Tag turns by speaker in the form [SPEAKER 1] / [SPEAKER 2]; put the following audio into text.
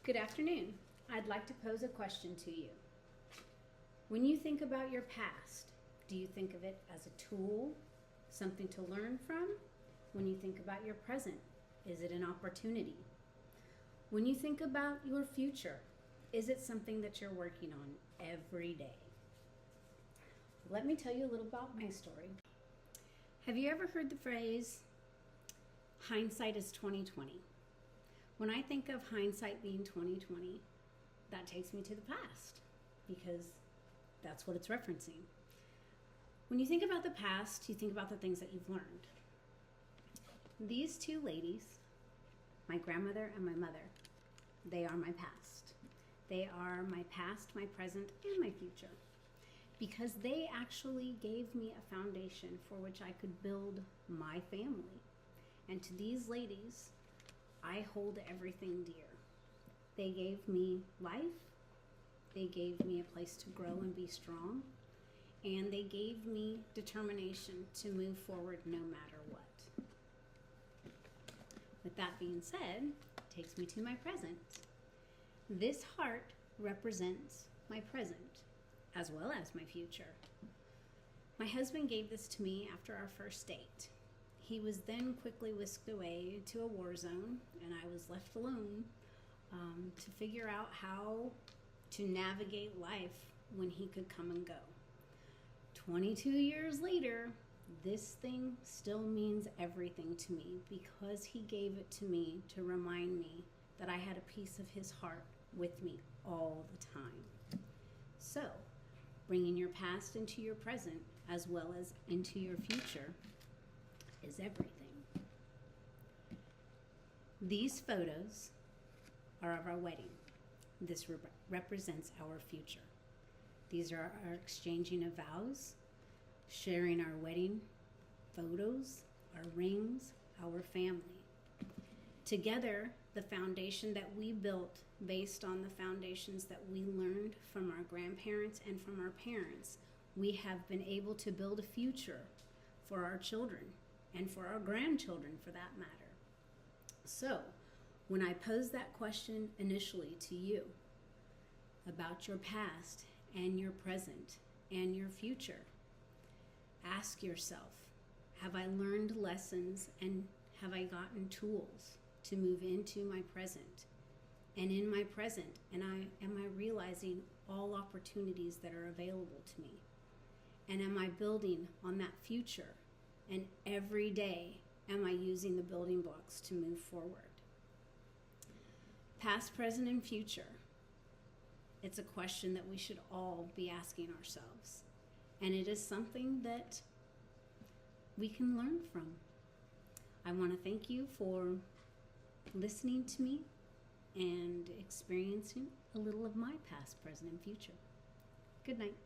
[SPEAKER 1] Good afternoon. I'd like to pose a question to you. When you think about your past, do you think of it as a tool, something to learn from? When you think about your present, is it an opportunity? When you think about your future, is it something that you're working on every day? Let me tell you a little about my story. Have you ever heard the phrase, hindsight is 20/20? When I think of hindsight being 20/20, that takes me to the past because that's what it's referencing. When you think about the past, you think about the things that you've learned. These two ladies, my grandmother and my mother, they are my past. They are my past, my present, and my future. Because they actually gave me a foundation for which I could build my family. And to these ladies, I hold everything dear. They gave me life, they gave me a place to grow and be strong, and they gave me determination to move forward no matter what. With that being said, it takes me to my present. This heart represents my present as well as my future. My husband gave this to me after our first date. He was then quickly whisked away to a war zone, and I was left alone to figure out how to navigate life when he could come and go. 22 years later, this thing still means everything to me because he gave it to me to remind me that I had a piece of his heart with me all the time. So, bringing your past into your present as well as into your future is everything. These photos are of our wedding. This represents our future. These are our exchanging of vows, sharing our wedding photos, our rings, our family. Together, the foundation that we built based on the foundations that we learned from our grandparents and from our parents, we have been able to build a future for our children and for our grandchildren for that matter. So, when I posed that question initially to you about your past and your present and your future, ask yourself, have I learned lessons and have I gotten tools to move into my present? And in my present, am I realizing all opportunities that are available to me? And am I building on that future? And every day, am I using the building blocks to move forward? Past, present, and future. It's a question that we should all be asking ourselves. And it is something that we can learn from. I want to thank you for listening to me and experiencing a little of my past, present, and future. Good night.